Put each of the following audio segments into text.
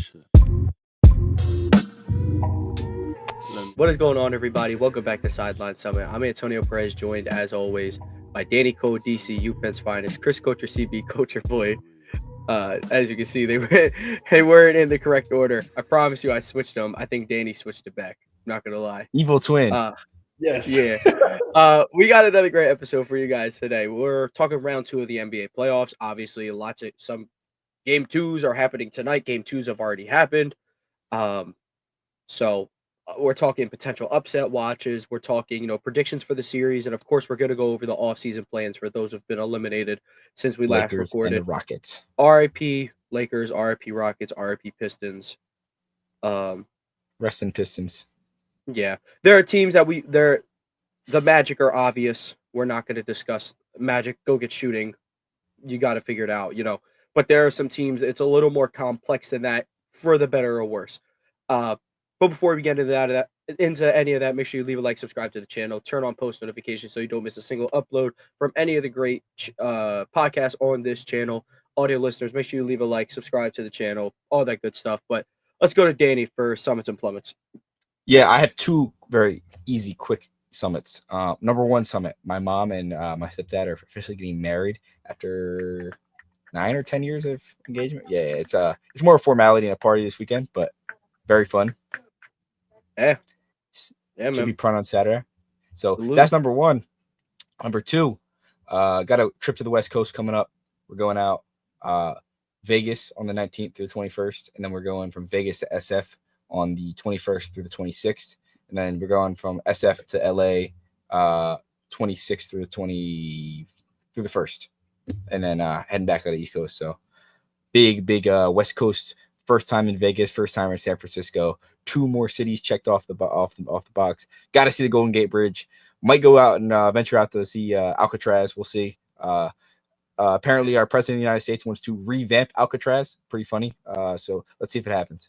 shit. What is going on, everybody? Welcome back to Sideline Summit. I'm Antonio Perez, joined as always by Danny Cole, DC, UPenn's finest, Chris Coulter, CB, Coulter Boy. As you can see, they weren't in the correct order. I promise you, I switched them. I think Danny switched it back. I'm not gonna lie. Evil twin. Yes. Yeah. We got another great episode for you guys today. We're talking round 2 of the NBA playoffs. Obviously, some game 2s are happening tonight. Game 2s have already happened. So we're talking potential upset watches. We're talking, predictions for the series, and of course, we're going to go over the off-season plans for those who've been eliminated since we last Lakers recorded. and the Rockets. RIP Lakers, RIP Rockets, RIP Pistons. Rest in Pistons. Yeah, there are teams that the Magic are obvious. We're not going to discuss Magic. Go get shooting. You got to figure it out, But there are some teams. It's a little more complex than that, for the better or worse. But before we get into any of that, make sure you leave a like, subscribe to the channel, turn on post notifications so you don't miss a single upload from any of the great podcasts on this channel. Audio listeners, make sure you leave a like, subscribe to the channel, all that good stuff. But let's go to Danny for Summits and Plummets. Yeah, I have two very easy, quick summits. Number one summit, my mom and my stepdad are officially getting married after 9 or 10 years of engagement. Yeah, it's more a formality and a party this weekend, but very fun. Yeah, should be fun on Saturday. So that's number one. Number two, got a trip to the West Coast coming up. We're going out Vegas on the 19th through the 21st, and then we're going from Vegas to SF on the 21st through the 26th, and then we're going from SF to LA 26th through the 1st, and then heading back to the East Coast. So big West Coast. First time in Vegas, first time in San Francisco. 2 more cities checked off the box. Got to see the Golden Gate Bridge. Might go out and venture out to see Alcatraz. We'll see. Apparently, our president of the United States wants to revamp Alcatraz. Pretty funny. So let's see if it happens.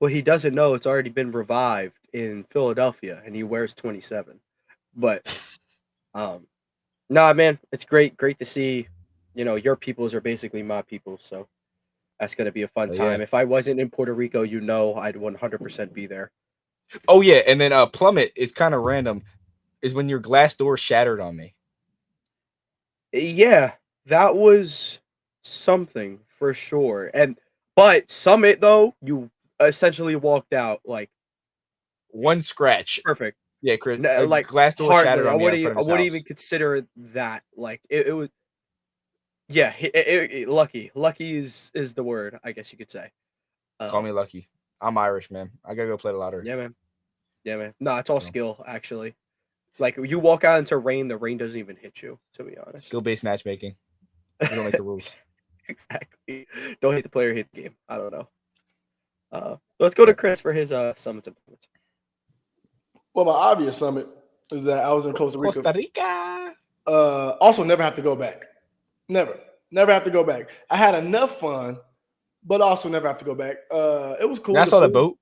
Well, he doesn't know it's already been revived in Philadelphia, and he wears 27. But, nah, man, it's great to see. Your peoples are basically my peoples, so. That's going to be a fun time. Yeah. If I wasn't in Puerto Rico, I'd 100% be there. Oh, yeah. And then Plummet is kind of random. Is when your glass door shattered on me. Yeah, that was something for sure. But Summit, though, you essentially walked out like. One scratch. Perfect. Yeah, Chris. Like glass door hardly. shattered on me. I wouldn't even consider that. Like, it was. Yeah, lucky. Lucky is the word, I guess you could say. Call me lucky. I'm Irish, man. I gotta go play the lottery. Yeah, man. No, it's all skill, actually. Like, you walk out into rain, the rain doesn't even hit you, to be honest. Skill-based matchmaking. You don't make the rules. Exactly. Don't hate the player, hate the game. I don't know. Let's go to Chris for his summits and points. Well, my obvious summit is that I was in Costa Rica. Also, never have to go back. Never have to go back. I had enough fun, but also never have to go back. It was cool. I saw the boat.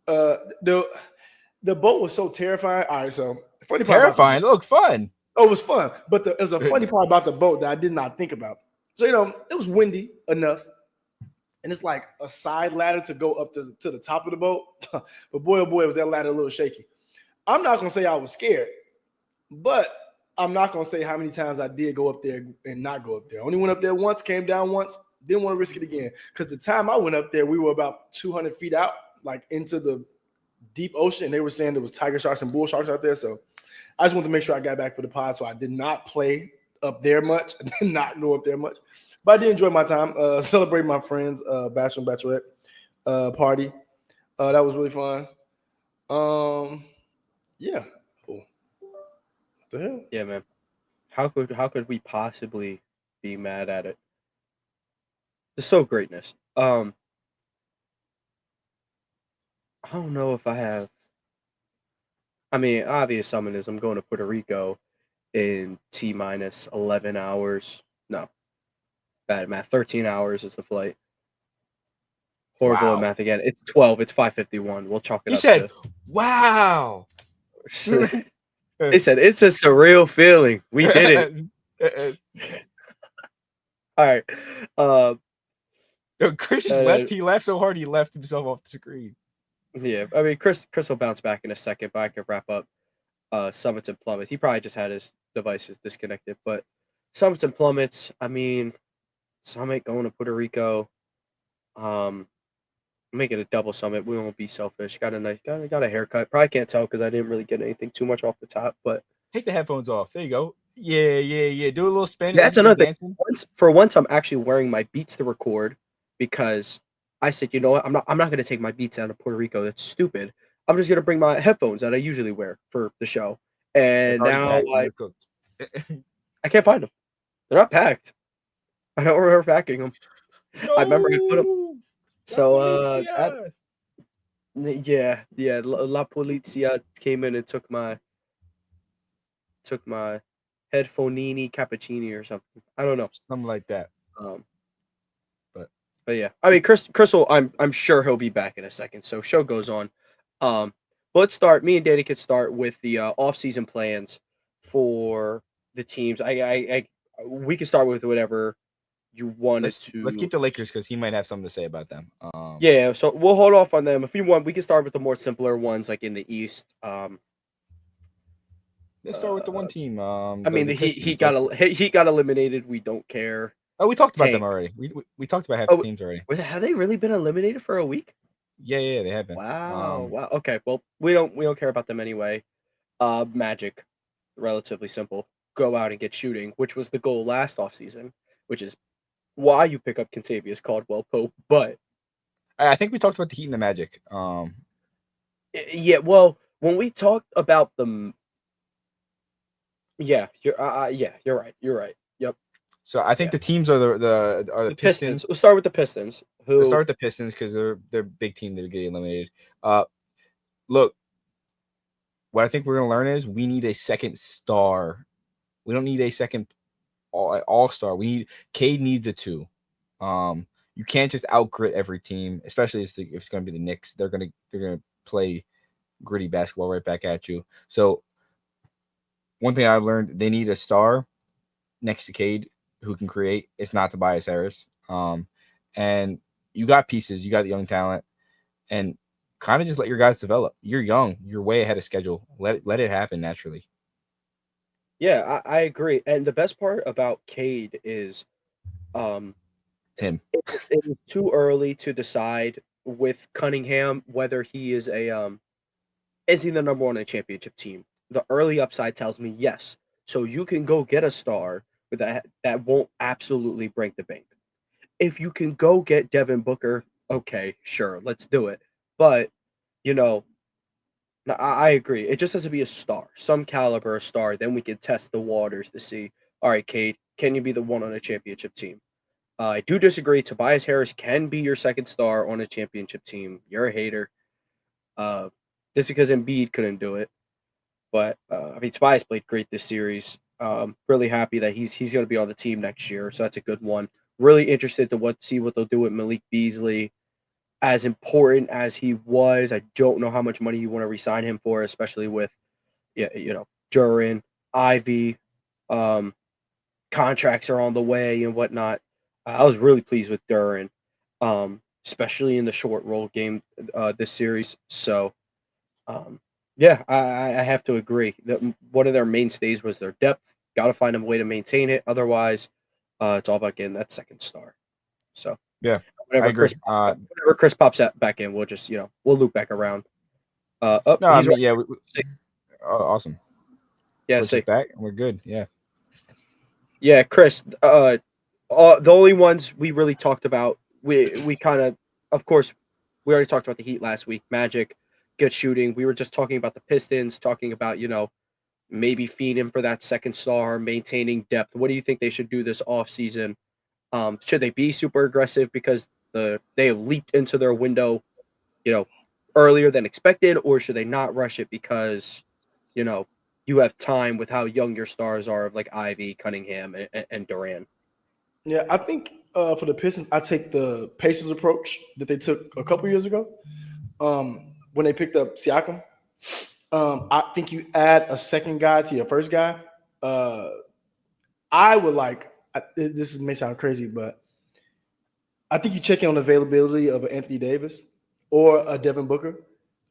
The boat was so terrifying. All right, so funny part. Terrifying. Look, fun. Oh, it was fun, but it was a funny part about the boat that I did not think about. So it was windy enough, and it's like a side ladder to go up to the top of the boat. But boy, oh boy, was that ladder a little shaky. I'm not gonna say I was scared, but I'm not going to say how many times I did go up there and not go up there. I only went up there once, came down once, didn't want to risk it again. Because the time I went up there, we were about 200 feet out, like into the deep ocean. And they were saying there was tiger sharks and bull sharks out there. So I just wanted to make sure I got back for the pod. So I did not play up there much. I did not go up there much. But I did enjoy my time. Celebrate my friends' bachelor and bachelorette party. That was really fun. Yeah. The hell? Yeah, man. How could we possibly be mad at it? It's so greatness. I don't know if I have. I mean, obvious summon is I'm going to Puerto Rico in T-minus 11 hours. No, bad math. 13 hours is the flight. Horrible at math again. It's 12. It's 5:51. We'll chalk it up. You said, wow. They said it's a surreal feeling. We did it. All right. Chris just left. He laughed so hard he left himself off the screen. Yeah, I mean, Chris will bounce back in a second, but I can wrap up Summits and Plummets. He probably just had his devices disconnected, but Summits and Plummets, I mean, Summit going to Puerto Rico, make it a double Summit. We won't be selfish. Got a haircut. Probably can't tell because I didn't really get anything too much off the top, but take the headphones off. There you go. Yeah. Do a little spin. Yeah, that's another thing. For once, I'm actually wearing my Beats to record because I said, you know what, I'm not going to take my Beats out of Puerto Rico. That's stupid. I'm just going to bring my headphones that I usually wear for the show. And now I can't find them. They're not packed. I don't remember packing them. No, I remember I put them. So La Polizia came in and took my headphonini cappuccini or something. I don't know. Something like that. But yeah, I mean, Crystal, I'm sure he'll be back in a second. So show goes on. But let's start. Me and Danny could start with the off-season plans for the teams. We can start with whatever you wanted to. Let's keep the Lakers because he might have something to say about them. Yeah, so we'll hold off on them. If you want, we can start with the more simpler ones, like in the East. Let's start with the one team. I mean, he got eliminated. We don't care. Oh, we talked about them already. We talked about half the teams already. Have they really been eliminated for a week? Yeah, they have been. Wow. Okay, well, we don't care about them anyway. Magic, relatively simple. Go out and get shooting, which was the goal last offseason, which is why you pick up Kentavious Caldwell-Pope. But I think we talked about the Heat and the Magic. Yeah, well, when we talked about them, you're right. You're right. Yep. So I think the teams are the Pistons. We'll start with the Pistons. Let's start with the Pistons because they're a big team that get eliminated. Look, what I think we're gonna learn is we need a second star. We don't need a second all-star. Cade needs a 2. You can't just outgrit every team, especially if it's gonna be the Knicks. They're gonna play gritty basketball right back at you. So one thing I've learned, they need a star next to Cade who can create. It's not Tobias Harris. And you got pieces, you got young talent, and kind of just let your guys develop. You're young, you're way ahead of schedule. Let it happen naturally. Yeah, I agree. And the best part about Cade is him. It's too early to decide with Cunningham whether he is is he the number one in a championship team. The early upside tells me yes. So you can go get a star with that won't absolutely break the bank. If you can go get Devin Booker, okay, sure, let's do it. But I agree. It just has to be a star, some caliber of star. Then we can test the waters to see, all right, Cade, can you be the one on a championship team? I do disagree. Tobias Harris can be your second star on a championship team. You're a hater. Just because Embiid couldn't do it. But, I mean, Tobias played great this series. Really happy that he's going to be on the team next year. So that's a good one. Really interested to see what they'll do with Malik Beasley. As important as he was, I don't know how much money you want to re-sign him for, especially with, Duren, Ivy, contracts are on the way and whatnot. I was really pleased with Duren, especially in the short roll game this series. So, I have to agree that one of their mainstays was their depth. Got to find a way to maintain it. Otherwise, it's all about getting that second star. So, yeah, I agree. Whenever Chris pops back in, we'll just we'll loop back around. Awesome. Yeah, switch back and we're good. Yeah, Chris. The only ones we really talked about, we kind of course, we already talked about the Heat last week. Magic, good shooting. We were just talking about the Pistons, talking about maybe feeding for that second star, maintaining depth. What do you think they should do this offseason? Should they be super aggressive because they have leaped into their window, earlier than expected, or should they not rush it because, you have time with how young your stars are, like Ivy, Cunningham, and Duran? Yeah, I think for the Pistons, I take the Pacers approach that they took a couple years ago when they picked up Siakam. I think you add a second guy to your first guy. I would this may sound crazy, but I think you check in on the availability of Anthony Davis or a Devin Booker.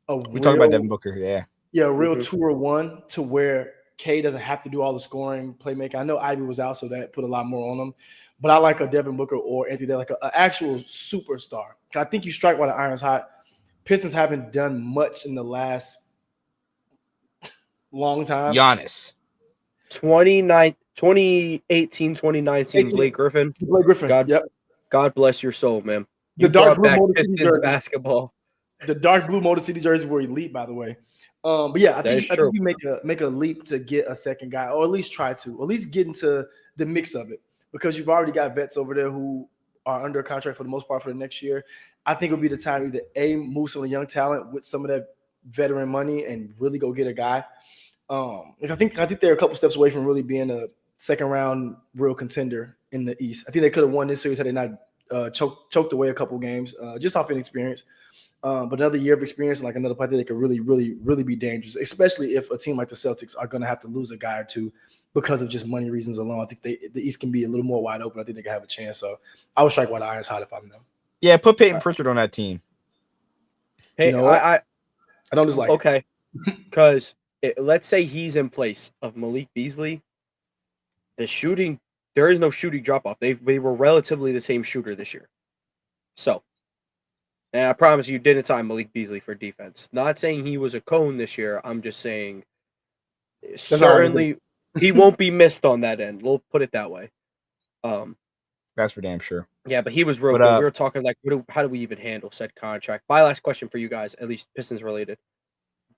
We talk about Devin Booker, yeah. Yeah, a real 2-or-1 to where K doesn't have to do all the scoring, playmaking. I know Ivy was out, so that put a lot more on him. But I like a Devin Booker or Anthony Davis, like an actual superstar. I think you strike while the iron's hot. Pistons haven't done much in the last long time. Giannis. 2018, 2019, Blake Griffin. God bless your soul, man. You the dark blue back Motor City Pistons jersey. basketball. The dark blue Motor City jerseys were elite, by the way. But yeah, I think you make a leap to get a second guy, or at least try to, at least get into the mix of it, because you've already got vets over there who are under contract for the most part for the next year. I think it'll be the time either A, move some of the young talent with some of that veteran money and really go get a guy. I think they're a couple steps away from really being a second round real contender in the East. I think they could have won this series had they not choked away a couple games just off inexperience. But another year of experience, like another player, they could really, really, really be dangerous, especially if a team like the Celtics are going to have to lose a guy or two because of just money reasons alone. I think the East can be a little more wide open. I think they can have a chance. So I would strike while the iron's hot if I'm them. Yeah, put Peyton Pritchard on that team. Hey, I don't dislike it. Okay, because let's say he's in place of Malik Beasley. The shooting, there is no shooting drop off. They were relatively the same shooter this year. So. And I promise you didn't sign Malik Beasley for defense. Not saying he was a cone this year. I'm just saying certainly he won't be missed on that end. We'll put it that way. That's for damn sure. Yeah, but he was real good. We were talking like, how do we even handle said contract? My last question for you guys, at least Pistons related.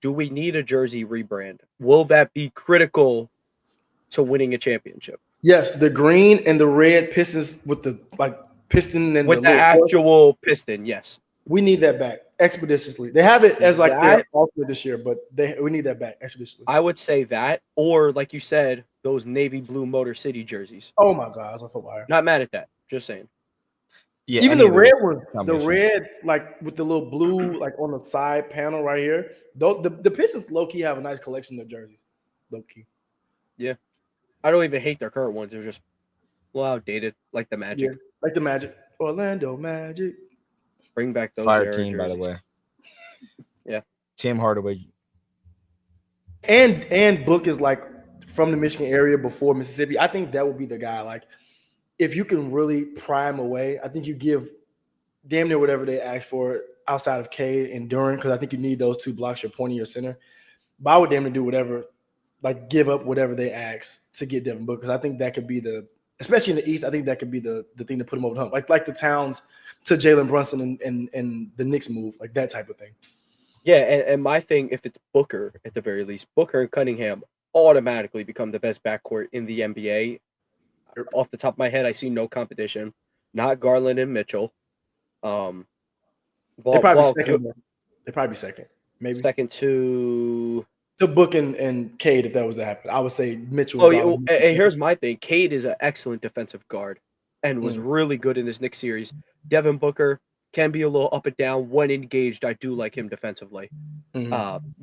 Do we need a jersey rebrand? Will that be critical to winning a championship? Yes, the green and the red Pistons with the piston and with the actual piston, yes. We need that back expeditiously. They have it as like their alternate this year, but we need that back expeditiously. I would say that, or like you said, those navy blue Motor City jerseys. Oh my God, that's a fire. Not mad at that. Just saying. Yeah, even the red one, the red like with the little blue like on the side panel right here. The Pistons low key have a nice collection of jerseys. Low key. Yeah, I don't even hate their current ones. They're just a little outdated, like the Magic. Yeah, like the Magic, Orlando Magic. Bring back those fire team, jerseys. By the way. Yeah, Tim Hardaway. And Book is like from the Michigan area before Mississippi. I think that would be the guy. Like, if you can really pry him away, I think you give damn near whatever they ask for outside of Cade and Duran, because I think you need those two blocks, your point and your center. But I would damn near do whatever, like give up whatever they ask to get Devin Booker, because I think that could be especially in the East, I think that could be the thing to put him over the hump. Like the Towns to Jalen Brunson and the Knicks move, like that type of thing. Yeah, and my thing, if it's Booker at the very least, Booker and Cunningham automatically become the best backcourt in the NBA. Off the top of my head, I see no competition. Not Garland and Mitchell. They'd probably be second. Maybe second to Book and Cade if that was to happen. I would say Mitchell. And here's my thing. Cade is an excellent defensive guard and was really good in this Knicks series. Devin Booker can be a little up and down when engaged. I do like him defensively.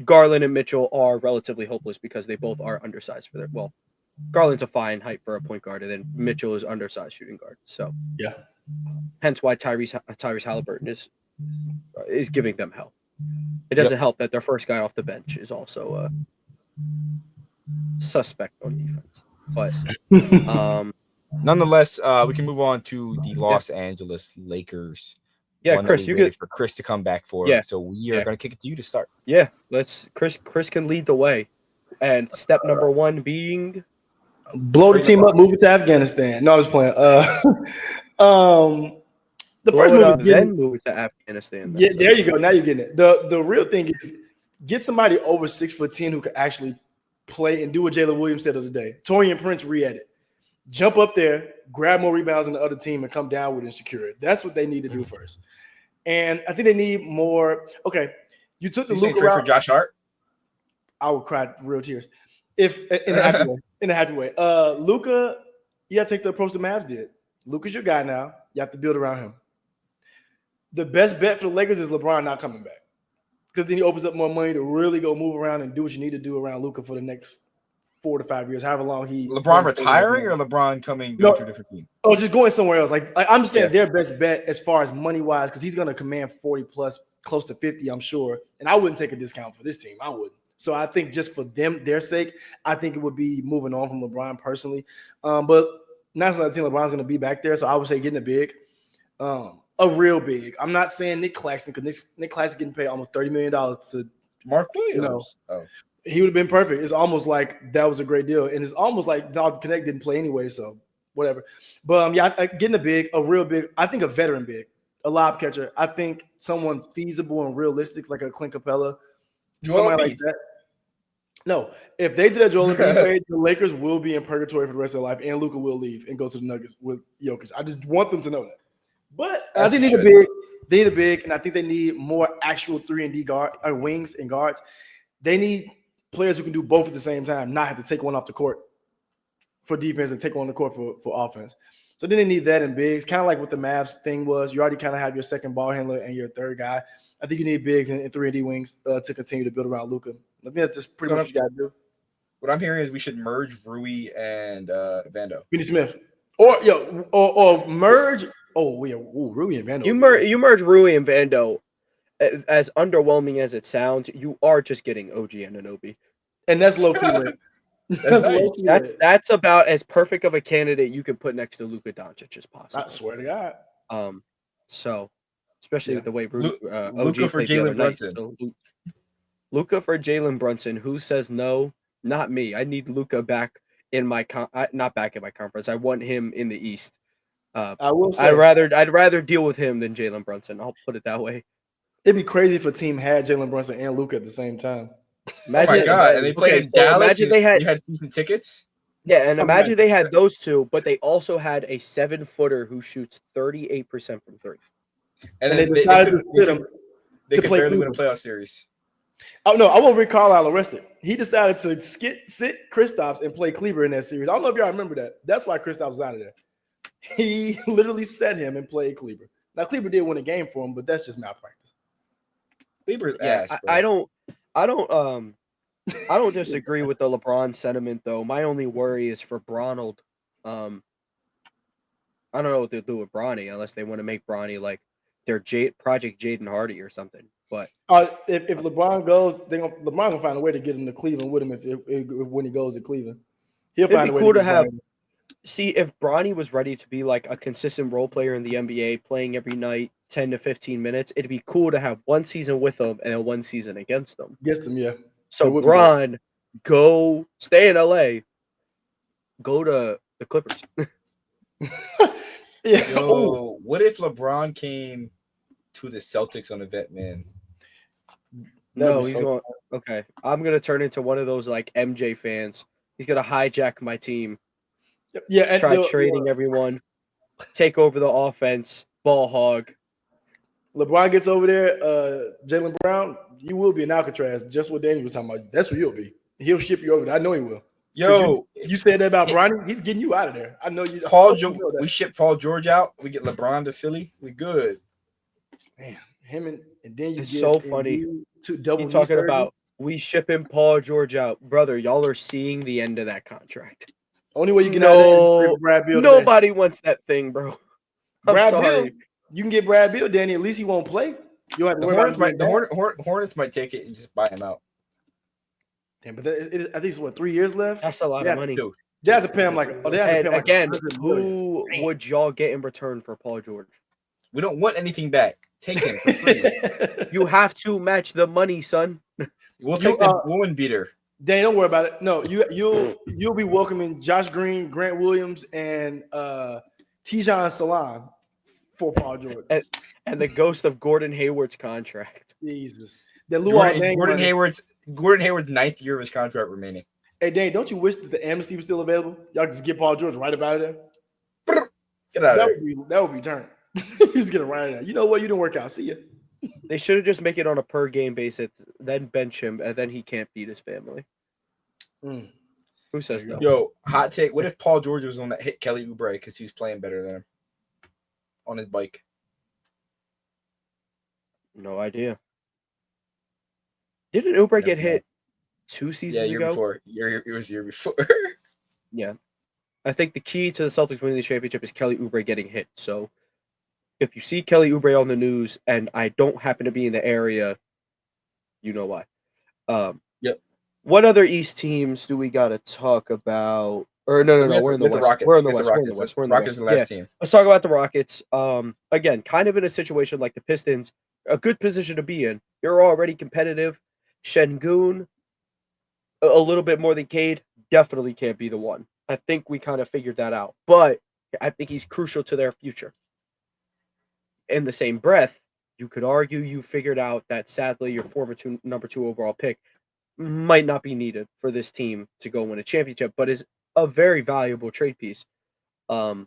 Garland and Mitchell are relatively hopeless because they both are undersized for their Garland's a fine height for a point guard, and then Mitchell is undersized shooting guard. So yeah, hence why Tyrese Halliburton is giving them hell. It doesn't help that their first guy off the bench is also suspect on defense. But nonetheless, we can move on to the Los Angeles Lakers. Yeah, Chris, you get for Chris to come back for. Yeah. So we are going to kick it to you to start. Yeah, Chris can lead the way, and step number one being blow the team up, move it to Afghanistan. No, I was playing. The first move is then move it to Afghanistan. Yeah, there you go. Now you're getting it. The real thing is get somebody over 6'10" who can actually play and do what Jalen Williams said the other day. Torian Prince re-edit. Jump up there, grab more rebounds than the other team, and come down with it and secure it. That's what they need to do first. And I think they need more. Okay, you took the Luka route for Josh Hart. I would cry real tears if in a happy way. Luka, you got to take the approach the Mavs did. Luka's your guy now. You have to build around him. The best bet for the Lakers is LeBron not coming back, because then he opens up more money to really go move around and do what you need to do around Luka for the next 4 to 5 years, however long he. LeBron retiring or LeBron going to a different team? Oh, just going somewhere else. Like I'm just saying their best bet as far as money wise, because he's going to command 40 plus, close to 50, I'm sure. And I wouldn't take a discount for this team. I wouldn't. So I think just for them, their sake, I think it would be moving on from LeBron personally. But not that team LeBron's going to be back there. So I would say getting a big, a real big. I'm not saying Nick Claxton, because Nick Claxton getting paid almost $30 million to Mark Williams. He would have been perfect. It's almost like that was a great deal. And it's almost like Dalton Connect didn't play anyway, so whatever. But getting a big, a real big, I think a veteran big, a lob catcher. I think someone feasible and realistic, like a Clint Capella, somebody like that. No, if they did a Joel Embiid trade, the Lakers will be in purgatory for the rest of their life, and Luka will leave and go to the Nuggets with Jokic. I just want them to know that. But I think they need a big. They need a big, and I think they need more actual 3-and-D wings and guards. They need players who can do both at the same time, not have to take one off the court for defense and take one on the court for offense. So then they need that in bigs, kind of like what the Mavs thing was. You already kind of have your second ball handler and your third guy. I think you need bigs and 3-and-D wings to continue to build around Luka. I think that's just pretty much what you got to do. What I'm hearing is we should merge Rui and Vando. Finney Smith. Or merge. Oh, yeah. Ooh, Rui and Vando. You merge Rui and Vando. As underwhelming as it sounds, you are just getting OG Anunoby. And that's low-key lit. That's about as perfect of a candidate you can put next to Luka Doncic as possible. I swear to God. So especially with the way Luka for Jalen Brunson. So, Luka for Jalen Brunson. Who says no? Not me. I need Luka back in my not back in my conference. I want him in the East. I will say I'd rather deal with him than Jalen Brunson. I'll put it that way. It'd be crazy if a team had Jalen Brunson and Luka at the same time. Imagine, oh my God! And they played in Dallas. Imagine you had season tickets. Yeah, and imagine they had those two, but they also had a 7-footer who shoots 38% from three. And they decided to sit him they could barely win a playoff series. Oh no, I want Rick Carlisle arrested. He decided to sit Kristaps and play Kleber in that series. I don't know if y'all remember that. That's why Kristaps was out of there. He literally set him and played Kleber. Now Kleber did win a game for him, but that's just malpractice. Kleber's ass. I don't disagree with the LeBron sentiment though. My only worry is for Bronald. I don't know what they'll do with Bronny unless they want to make Bronny like their Project Jaden Hardy or something. But if LeBron goes, LeBron gonna find a way to get him to Cleveland with him if when he goes to Cleveland. He'll find a way to have. See, if Bronny was ready to be like a consistent role player in the NBA, playing every night 10 to 15 minutes, it'd be cool to have one season with him and then one season against him. Against him, yeah. So Bron, go stay in LA. Go to the Clippers. Yeah. Yo, what if LeBron came to the Celtics on a vet man? No, he's going. Okay, I'm gonna turn into one of those like MJ fans. He's gonna hijack my team. Yeah, and try trading everyone, take over the offense, ball hog. LeBron gets over there, Jaylen Brown, you will be in Alcatraz, just what Danny was talking about. That's where you'll be. He'll ship you over there. I know he will. Yo, you said that about Bronny. He's getting you out of there. I know you. We ship Paul George out. We get LeBron to Philly. We good. Man, him and then you it's get so funny. Double talking about we shipping Paul George out, brother. Y'all are seeing the end of that contract. Only way you can out Brad Beal. Nobody wants that thing, bro. Brad Beal, you can get Brad Beal, Danny. At least he won't play. You have to the Hornets might take it and just buy him out. Damn, but I think it's 3 years left. That's a lot of money. They have to pay him who would y'all get in return for Paul George? We don't want anything back. Take him for free. You have to match the money, son. We'll take the woman beater. Danny, don't worry about it. No, you'll be welcoming Josh Green, Grant Williams, and Tijan Salam for Paul George. And the ghost of Gordon Hayward's contract. Jesus. Gordon Hayward's 9th year of his contract remaining. Hey, Danny, don't you wish that the amnesty was still available? Y'all just get Paul George right about it there. Get out of there. That would be turned. He's getting right out. You know what? You didn't work out. See ya. They should have just make it on a per game basis, then bench him, and then he can't beat his family. Who says no? Yo, hot take. What if Paul George was on that hit Kelly Oubre because he was playing better than him on his bike? No idea. Didn't Oubre get hit 2 seasons ago. Before. It was year before. Yeah. I think the key to the Celtics winning the championship is Kelly Oubre getting hit. So if you see Kelly Oubre on the news and I don't happen to be in the area, you know why. Yep. What other East teams do we got to talk about? Or no, we're in the West. We're in the West. We're in the West. We're in the Rockets West. are the last team. Let's talk about the Rockets. Again, kind of in a situation like the Pistons, a good position to be in. You're already competitive. Şengün, a little bit more than Cade, definitely can't be the one. I think we kind of figured that out. But I think he's crucial to their future. In the same breath, you could argue you figured out that sadly your former number 2 overall pick might not be needed for this team to go win a championship, but is a very valuable trade piece. If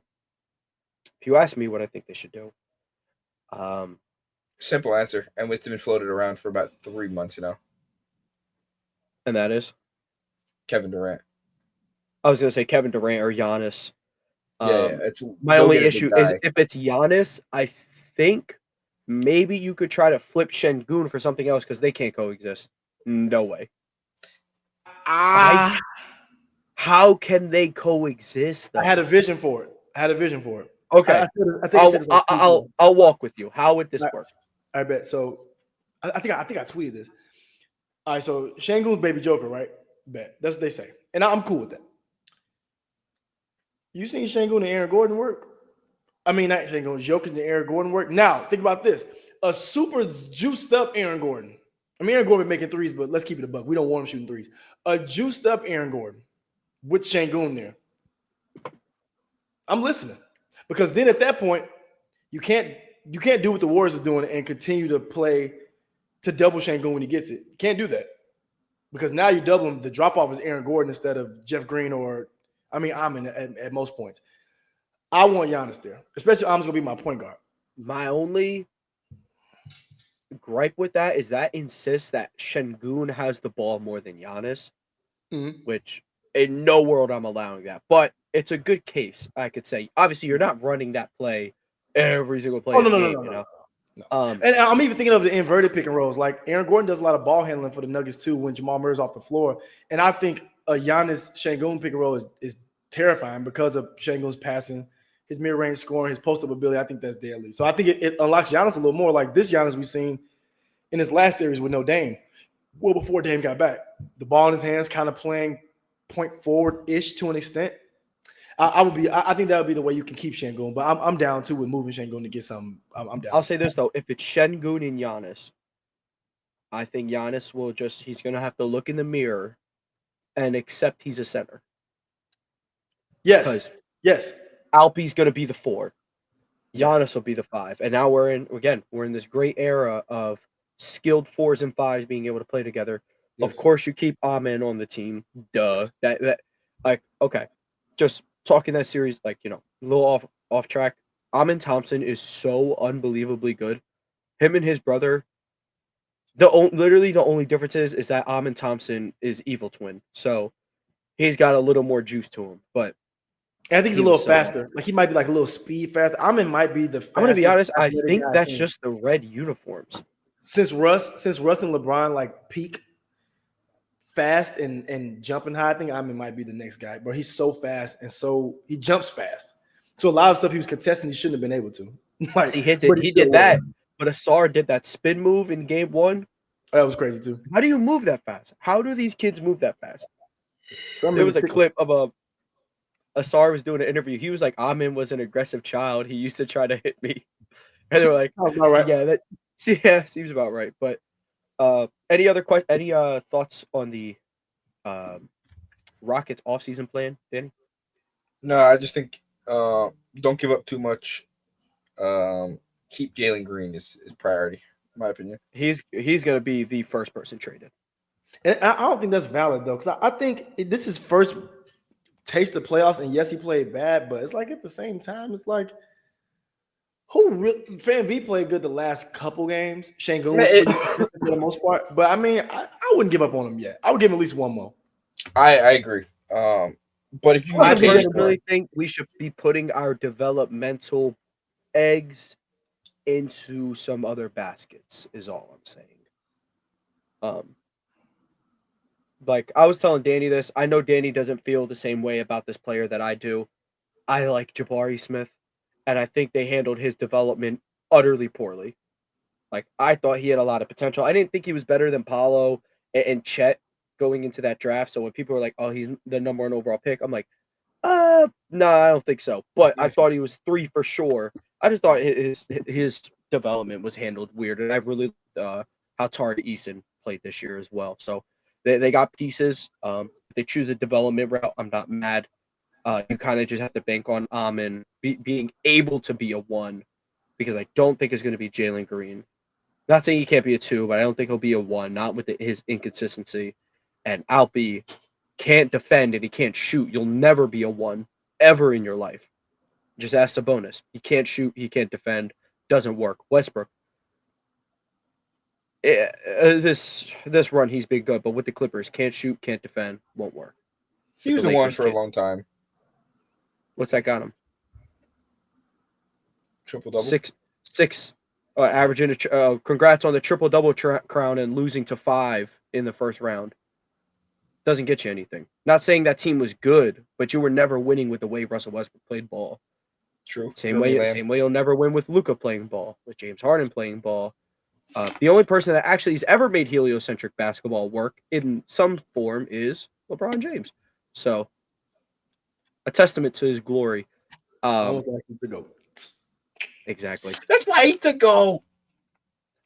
you ask me what I think they should do, simple answer, and it's been floated around for about 3 months, and that is Kevin Durant. I was going to say Kevin Durant or Giannis. It's my only issue is if it's Giannis, I think maybe you could try to flip Şengün for something else because they can't coexist. No way. How can they coexist? Though? I had a vision for it. Okay. I'll walk with you. How would this work? I bet. So I think I tweeted this. All right, so Şengün's baby Joker, right? Bet. That's what they say. And I'm cool with that. You seen Şengün and Aaron Gordon work? I mean, not Şengün, Jokic and Aaron Gordon work. Now, think about this. A super juiced up Aaron Gordon. I mean, Aaron Gordon been making threes, but let's keep it a buck. We don't want him shooting threes. A juiced up Aaron Gordon with Şengün there. I'm listening. Because then at that point, you can't do what the Warriors are doing and continue to play to double Şengün when he gets it. You can't do that. Because now you double him. The drop-off is Aaron Gordon instead of Jeff Green Amin at most points. I want Giannis there. Especially Amin's going to be my point guard. My only gripe with that is that insists that Şengün has the ball more than Giannis, which in no world I'm allowing that. But it's a good case, I could say. Obviously, you're not running that play every single play of the game, you know? And I'm even thinking of the inverted pick and rolls. Like Aaron Gordon does a lot of ball handling for the Nuggets too when Jamal Murray's off the floor. And I think a Giannis Şengün pick and roll is terrifying because of Şengün's passing, his mid-range scoring, his post-up ability. I think that's deadly. So I think it unlocks Giannis a little more. Like this Giannis we've seen in his last series with no Dame. Well, before Dame got back, the ball in his hands, kind of playing point forward-ish to an extent. I think that would be the way you can keep Şengün, but I'm down too with moving Şengün to get something. I'm down. I'll say this though: if it's Şengün and Giannis, I think Giannis he's gonna have to look in the mirror and accept he's a center. Yes. Alpe's gonna be the 4. Giannis will be the 5, and now we're in this great era of skilled 4s and 5s being able to play together. Yes. Of course, you keep Amin on the team. Duh. Yes. That like okay, just. Talking that series, like, a little off track. Amin Thompson is so unbelievably good. Him and his brother, literally the only difference is that Amin Thompson is evil twin. So he's got a little more juice to him. But I think he's a little faster. Like he might be like a little speed faster. Amin might be the fastest. I'm gonna be honest, I think that's just the red uniforms. Since Russ and LeBron like peak fast and jumping high, I think Amin might be the next guy, but he's so fast and he jumps fast. So a lot of stuff he was contesting, he shouldn't have been able to. Like he did that, but Asar did that spin move in game 1. That was crazy too. How do you move that fast? How do these kids move that fast? There was a clip of Asar was doing an interview. He was like, Amin was an aggressive child. He used to try to hit me. And they were like, right. Yeah, seems about right. But any thoughts on the Rockets offseason plan, Danny? No, I just think don't give up too much. Keep Jalen Green is priority, in my opinion. He's going to be the first person traded. And I don't think that's valid though, because I think this is first taste of playoffs, and yes, he played bad, but it's like at the same time, it's like Fan V played good the last couple games. Şengün was pretty good for the most part, but I mean, I wouldn't give up on him yet. I would give him at least one more. I agree. But if you, I personally think we should be putting our developmental eggs into some other baskets. Is all I'm saying. Like, I was telling Danny this. I know Danny doesn't feel the same way about this player that I do. I like Jabari Smith, and I think they handled his development utterly poorly. Like, I thought he had a lot of potential. I didn't think he was better than Paulo and Chet going into that draft. So when people were like, "Oh, he's the number 1 overall pick," I'm like, no, I don't think so. But I thought he was 3 for sure. I just thought his development was handled weird, and I really how Tari Eason played this year as well. So they got pieces. If they choose a development route, I'm not mad. You kind of just have to bank on Amon being able to be a 1, because I don't think it's going to be Jalen Green. Not saying he can't be a 2, but I don't think he'll be a 1, not with his inconsistency. And Alpi can't defend and he can't shoot. You'll never be a 1 ever in your life. Just ask Sabonis. He can't shoot. He can't defend. Doesn't work. Westbrook. This run, he's been good, but with the Clippers, can't shoot, can't defend, won't work. He was a 1 for a long time. What's that got him? Triple-double? Six. Averaging congrats on the triple-double crown and losing to 5 in the first round. Doesn't get you anything. Not saying that team was good, but you were never winning with the way Russell Westbrook played ball. True. Same way you'll never win with Luka playing ball, with James Harden playing ball. The only person that actually has ever made heliocentric basketball work in some form is LeBron James. So, a testament to his glory. Exactly. That's why he's the GOAT.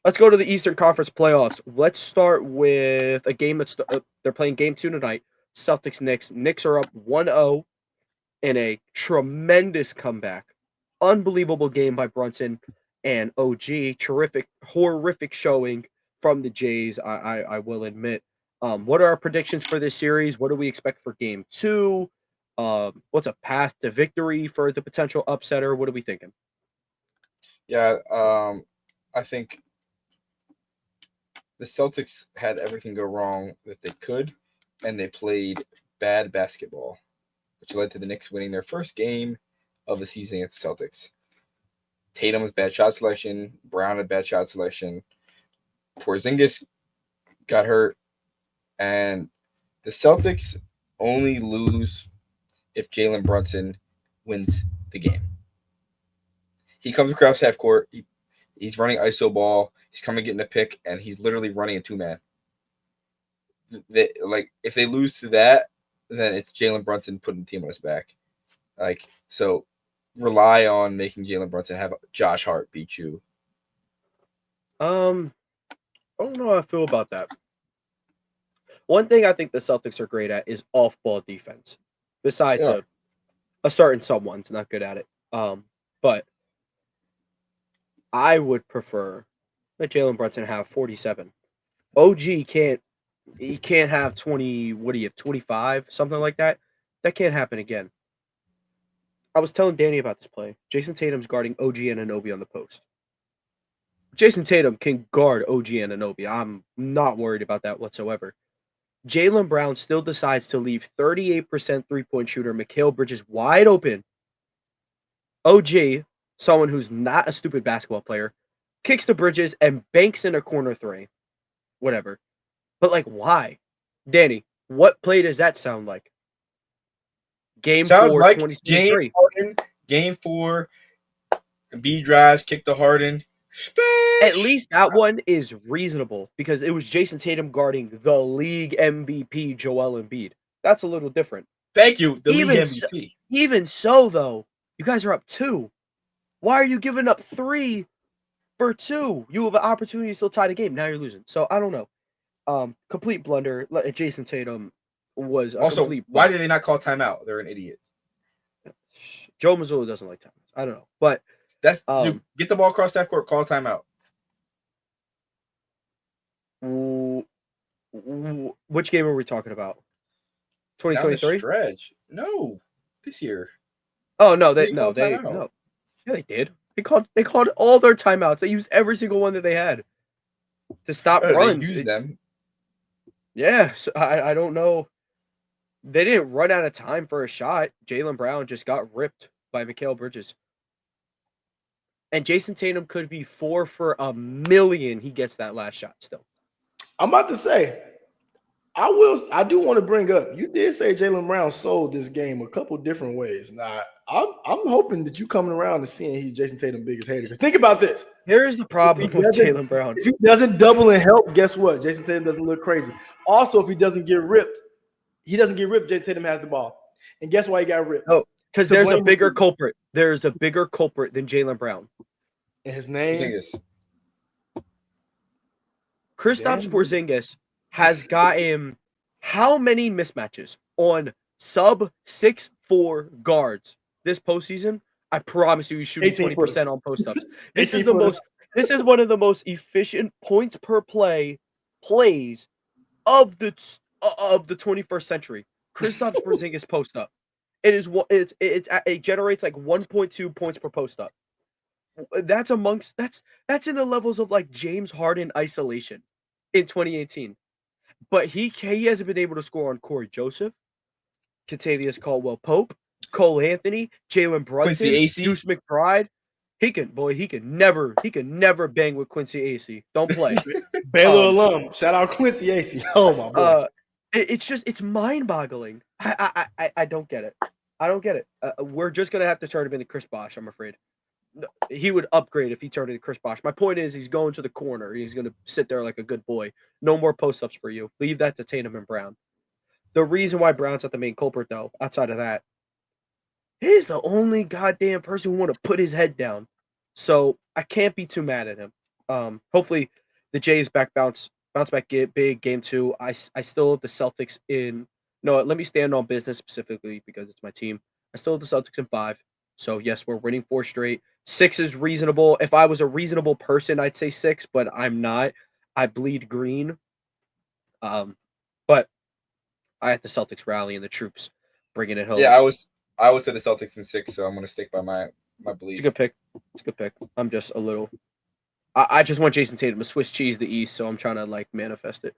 Let's go to the Eastern Conference playoffs. Let's start with a game that's they're playing game 2 tonight. Celtics-Knicks. Knicks are up 1-0 in a tremendous comeback. Unbelievable game by Brunson and OG. Horrific showing from the Jays, I will admit. What are our predictions for this series? What do we expect for game 2? What's a path to victory for the potential upsetter? What are we thinking? Yeah, I think the Celtics had everything go wrong that they could, and they played bad basketball, which led to the Knicks winning their first game of the season against the Celtics. Tatum was bad shot selection. Brown had bad shot selection. Porzingis got hurt. And the Celtics only lose if Jalen Brunson wins the game. He comes across half court. He's running iso ball. He's coming getting a pick, and he's literally running a 2-man. If they lose to that, then it's Jalen Brunson putting the team on his back. So rely on making Jalen Brunson have Josh Hart beat you. I don't know how I feel about that. One thing I think the Celtics are great at is off-ball defense. Besides a certain someone's not good at it. But I would prefer that Jalen Brunson have 47. OG can't have 20, what do you have, 25, something like that? That can't happen again. I was telling Danny about this play. Jason Tatum's guarding OG Anunoby on the post. Jason Tatum can guard OG Anunoby. I'm not worried about that whatsoever. Jaylen Brown still decides to leave 38% three-point shooter Mikal Bridges wide open. OG, someone who's not a stupid basketball player, kicks to Bridges and banks in a corner three. Whatever. But, why? Danny, what play does that sound like? Game 4, 2023. Game 4, B drives, kick to Harden. Splash! At least that one is reasonable because it was Jason Tatum guarding the league MVP Joel Embiid. That's a little different. Thank you, league MVP. Even so, though, you guys are up 2. Why are you giving up 3 for 2? You have an opportunity to still tie the game. Now you're losing. So I don't know. Complete blunder. Jason Tatum was also. Complete why did they not call timeout? They're an idiot. Joe Mazzulla doesn't like timeouts. I don't know, but that's dude, get the ball across half court. Call timeout. Which game are we talking about? 2023 stretch. No, this year. Oh no, they Yeah, they did. They called all their timeouts. They used every single one that they had to stop runs. They used them. Yeah, so I don't know. They didn't run out of time for a shot. Jaylen Brown just got ripped by Mikal Bridges. And Jason Tatum could be 4 for a million. He gets that last shot still. I'm about to say, I do want to bring up. You did say Jaylen Brown sold this game a couple different ways. Now, I'm hoping that you coming around and seeing he's Jason Tatum's biggest hater. Because think about this. Here's the problem with Jaylen Brown. If he doesn't double and help, guess what? Jason Tatum doesn't look crazy. Also, if he doesn't get ripped, Jason Tatum has the ball. And guess why he got ripped? Oh, because there's a bigger culprit. There's a bigger culprit than Jaylen Brown. And his name is Kristaps Porzingis has gotten how many mismatches on sub 6'4" guards this postseason? I promise you, he's shooting 20% on post ups. This is one of the most efficient points per play plays of the 21st century. Kristaps Porzingis post up. It generates like 1.2 points per post up. That's in the levels of like James Harden isolation in 2018. But he hasn't been able to score on Corey Joseph, Kentavious Caldwell-Pope, Cole Anthony, Jalen Brunson, Deuce McBride. He can never bang with Quincy Acey. Don't play. Baylor alum. Shout out Quincy Acey. Oh my boy. It's mind-boggling. I don't get it. I don't get it. We're just gonna have to turn him into Chris Bosh, I'm afraid. He would upgrade if he turned into Chris Bosh. My point is, he's going to the corner. He's going to sit there like a good boy. No more post-ups for you. Leave that to Tatum and Brown. The reason why Brown's not the main culprit, though, outside of that, he's the only goddamn person who want to put his head down. So I can't be too mad at him. Hopefully, the Jays bounce back big game 2. I still have the Celtics in. No, let me stand on business specifically because it's my team. I still have the Celtics in 5. So yes, we're winning 4 straight. 6 is reasonable. If I was a reasonable person, I'd say 6, but I'm not. I bleed green. But I had the Celtics rally and the troops bringing it home. Yeah, I was at the Celtics in 6, so I'm going to stick by my belief. It's a good pick. I'm just a little. I just want Jason Tatum to Swiss cheese the East, so I'm trying to like manifest it.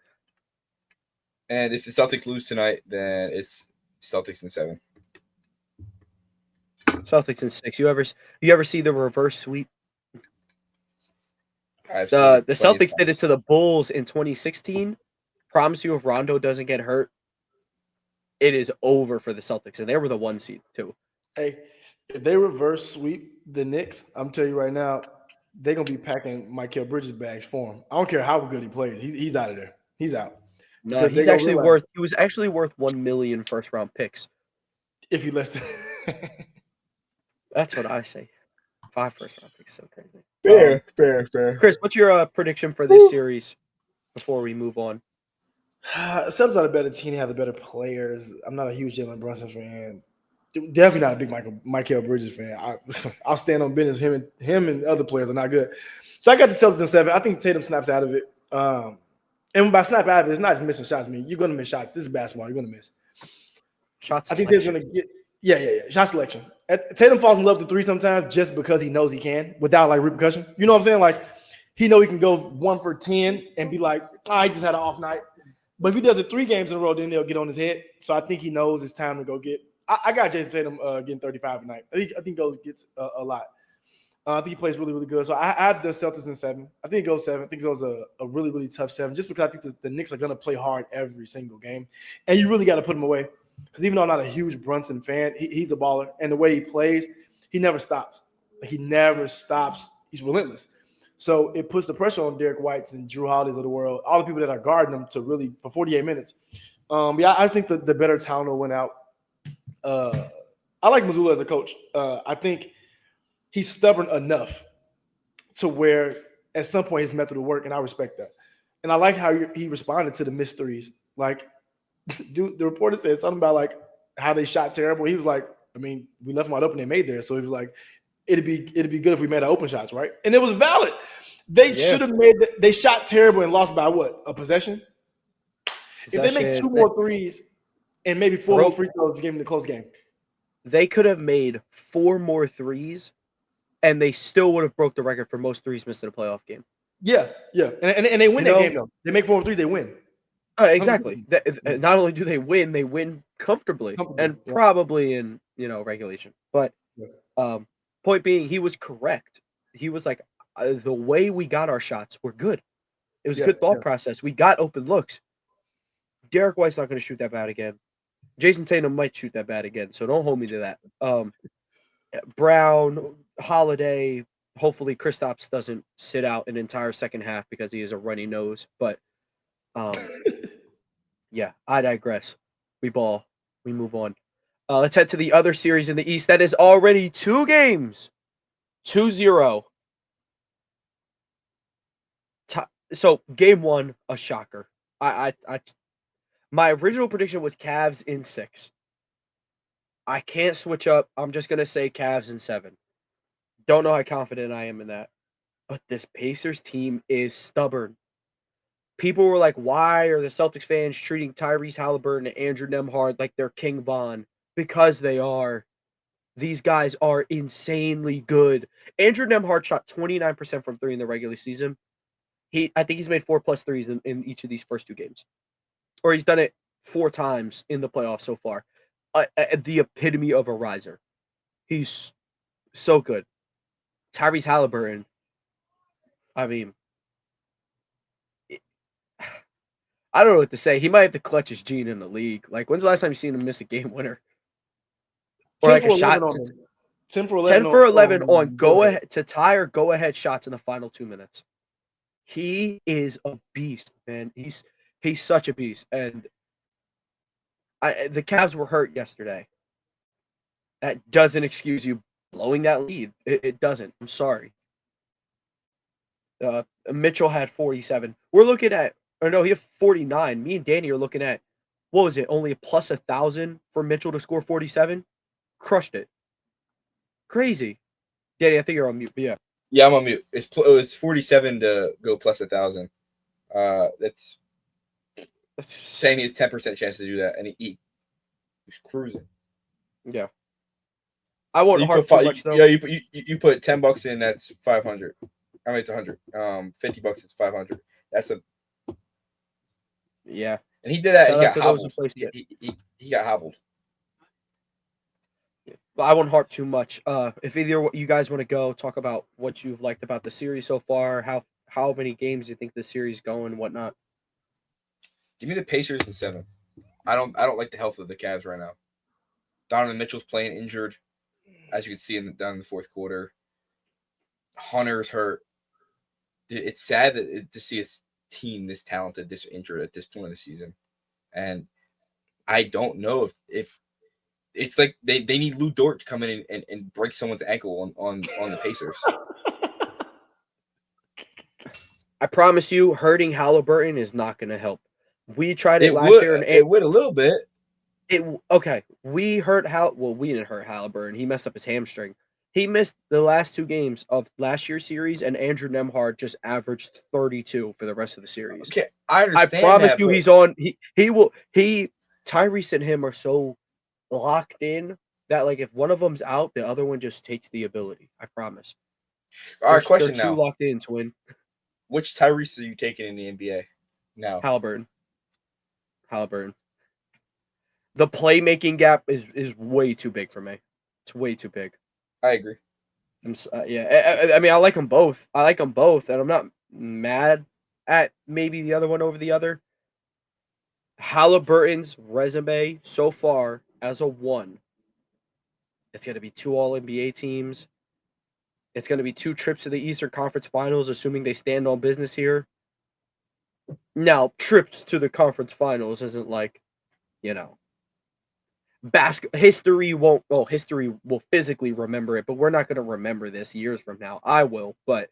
And if the Celtics lose tonight, then it's Celtics in 7. Celtics in 6. You ever see the reverse sweep? The Celtics did it to the Bulls in 2016. Promise you, if Rondo doesn't get hurt, it is over for the Celtics, and they were the 1 seed too. Hey, if they reverse sweep the Knicks, I'm telling you right now, they're gonna be packing Mikal Bridges bags for him. I don't care how good he plays. He's out of there. He's out. No, he was actually worth 1 million first-round picks. If he lets That's what I say. 5 first-round picks, so crazy. Fair. Chris, what's your prediction for this series before we move on? Celtics are a better team. They have the better players. I'm not a huge Jalen Brunson fan. Definitely not a big Mikal Bridges fan. I'll stand on business. Him and other players are not good. So I got the Celtics in 7. I think Tatum snaps out of it. And by snap out of it, it's not just missing shots. I mean, you're going to miss shots. This is basketball. You're going to miss. Shots. I think they're going to get shot selection. Tatum falls in love with the 3 sometimes just because he knows he can without like repercussion. You know what I'm saying? Like he know he can go 1 for 10 and be like, I just had an off night. But if he does it 3 games in a row, then they'll get on his head. So I think he knows it's time to go get. I got Jason Tatum getting 35 tonight. I think he gets a lot. I think he plays really, really good. So I have the Celtics in 7. I think it goes 7. I think it goes a really, really tough 7 just because I think the Knicks are going to play hard every single game. And you really got to put them away. Because even though I'm not a huge Brunson fan, he's a baller. And the way he plays, he never stops. He never stops. He's relentless. So it puts the pressure on Derek Whites and Drew Holiday's of the world, all the people that are guarding him to really for 48 minutes. I think the better talent will win out. I like Mazzulla as a coach. I think he's stubborn enough to where at some point his method will work, and I respect that. And I like how he responded to the missed threes. Like, dude, the reporter said something about like how they shot terrible. He was like, I mean, we left them wide open, they made there. So he was like, it'd be good if we made our open shots, right? And it was valid. They should have made they shot terrible and lost by what? A possession? If they make 2 more threes and maybe 4 more free throws to give them the close game. They could have made 4 more threes and they still would have broke the record for most threes missed in a playoff game. Yeah. And they win that game though. They make 4 more threes, they win. Exactly. Not only do they win comfortably and probably in regulation. But point being, he was correct. He was like, the way we got our shots were good. It was a good ball process. We got open looks. Derek White's not going to shoot that bad again. Jason Tatum might shoot that bad again, so don't hold me to that. Brown, Holiday, hopefully Kristaps doesn't sit out an entire second half because he has a runny nose. But yeah, I digress. We ball. We move on. Let's head to the other series in the East. That is already 2 games. 2-0. So game 1, a shocker. My original prediction was Cavs in 6. I can't switch up. I'm just gonna say Cavs in 7. Don't know how confident I am in that. But this Pacers team is stubborn. People were like, why are the Celtics fans treating Tyrese Halliburton and Andrew Nembhard like they're King Von? Because they are. These guys are insanely good. Andrew Nembhard shot 29% from 3 in the regular season. I think he's made 4+ threes in each of these first 2 games. Or he's done it 4 times in the playoffs so far. The epitome of a riser. He's so good. Tyrese Halliburton, I mean, I don't know what to say. He might have the clutchest gene in the league. Like, when's the last time you seen him miss a game winner? Or like a shot? 10 for 11, 10 for 11 on go-ahead to tie or go-ahead shots in the final 2 minutes. He is a beast, man. He's such a beast. And the Cavs were hurt yesterday. That doesn't excuse you blowing that lead. It doesn't. I'm sorry. Mitchell had 47. We're looking at, or no, he had 49. Me and Danny are looking at, what was it? Only a plus 1,000 for Mitchell to score 47. Crushed it. Crazy. Danny, I think you're on mute. But yeah. Yeah, I'm on mute. It was 47 to go plus 1,000. That's saying he has 10% chance to do that, and he's cruising. Yeah. I won't harp too much though. Yeah, you put $10 in, that's 500. I mean, it's 100. $50, it's 500. That's a yeah. And he did that. And he got hobbled. He got hobbled. But I won't harp too much. If either you guys want to go talk about what you've liked about the series so far, how many games you think the series going, and whatnot. Give me the Pacers in 7. I don't like the health of the Cavs right now. Donovan Mitchell's playing injured, as you can see down in the fourth quarter. Hunter's hurt. It's sad to see a team this talented, this injured at this point of the season, and I don't know if it's like they need Lou Dort to come in and break someone's ankle on the Pacers. I promise you, hurting Halliburton is not going to help. We tried it last year, and it would a little bit. We hurt we didn't hurt Halliburton. He messed up his hamstring. He missed the last 2 games of last year's series, and Andrew Nembhard just averaged 32 for the rest of the series. Okay, I understand. I promise you, he's on. Tyrese and him are so locked in that, like, if one of them's out, the other one just takes the ability. I promise. All right, question now. They're too locked in to win. Which Tyrese are you taking in the NBA now? Halliburton. The playmaking gap is way too big for me. It's way too big. I agree. Yeah. I mean, I like them both. And I'm not mad at maybe the other one over the other. Halliburton's resume so far as a 1. It's going to be 2 All-NBA teams. It's going to be 2 trips to the Eastern Conference Finals, assuming they stand on business here. Now, trips to the conference finals isn't like, history will physically remember it, but we're not going to remember this years from now. I will, but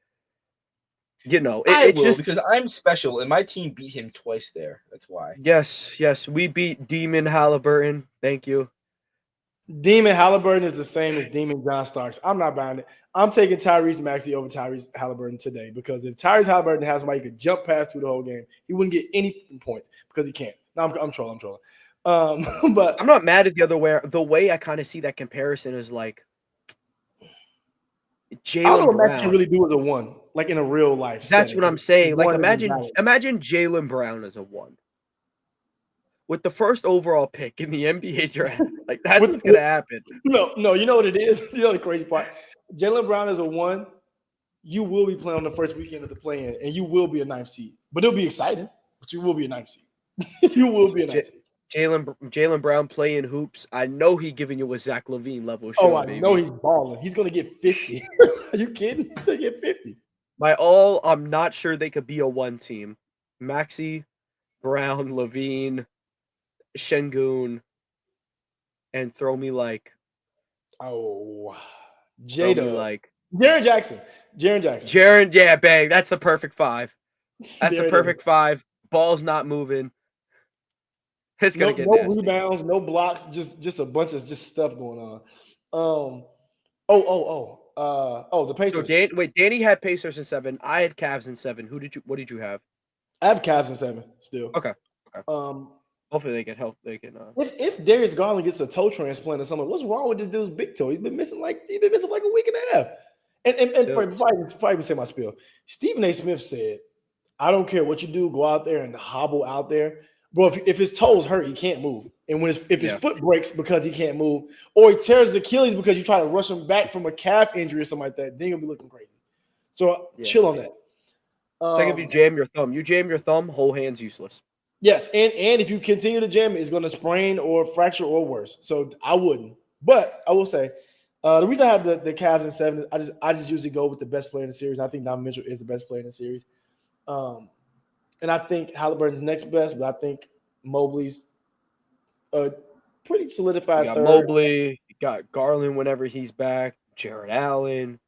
it's just because I'm special and my team beat him twice there. That's why. Yes, we beat Demon Halliburton. Thank you. Demon Halliburton is the same as Demon John Starks. I'm not buying it. I'm taking Tyrese Maxey over Tyrese Halliburton today, because if Tyrese Halliburton has somebody he could jump past through the whole game, he wouldn't get any points because he can't. No, I'm trolling. But I'm not mad at the other way. The way I kind of see that comparison is like Jaylen Brown. I don't know what Max can really do as a 1, like in a real life. That's what I'm saying. Like, imagine Jaylen Brown as a 1. With the first overall pick in the NBA draft. Like, that's what's going to happen. No, you know what it is? You know the crazy part? Jaylen Brown is a 1. You will be playing on the first weekend of the play-in, and you will be a 9th seed. But it'll be exciting, but you will be a 9th seed. You will be in that team. Jaylen Brown playing hoops. I know he giving you a Zach LaVine level show, Oh, I baby. know he's balling. He's gonna get 50. Are you kidding? He's gonna get 50. I'm not sure they could be a one team. Maxey, Brown, LaVine, Şengün, and throw me like Jada. Jaren Jackson. Jaren, yeah, bang. That's the perfect five. That's the perfect five. Ball's not moving. It's gonna get nasty. Rebounds, no blocks, just a bunch of just stuff going on. The Pacers. So Danny had Pacers in 7. I had Cavs in 7. What did you have? I have Cavs in 7 still. Okay. Hopefully they can help. They can. If Darius Garland gets a toe transplant or something, what's wrong with this dude's big toe? He's been missing like a week and a half. And before I even say my spiel, Stephen A. Smith said, "I don't care what you do, go out there and hobble out there, bro. If his toes hurt, he can't move. And if his foot breaks because he can't move, or he tears his Achilles because you try to rush him back from a calf injury or something like that, then you'll be looking crazy. So chill on that. It's like if you jam your thumb, whole hand's useless. Yes, and if you continue to jam it, it's going to sprain or fracture or worse. So I wouldn't. But I will say, the reason I have the Cavs in 7, I just usually go with the best player in the series. I think Donovan Mitchell is the best player in the series. And I think Halliburton's next best, but I think Mobley's a pretty solidified you got third. Mobley, you got Garland whenever he's back, Jared Allen.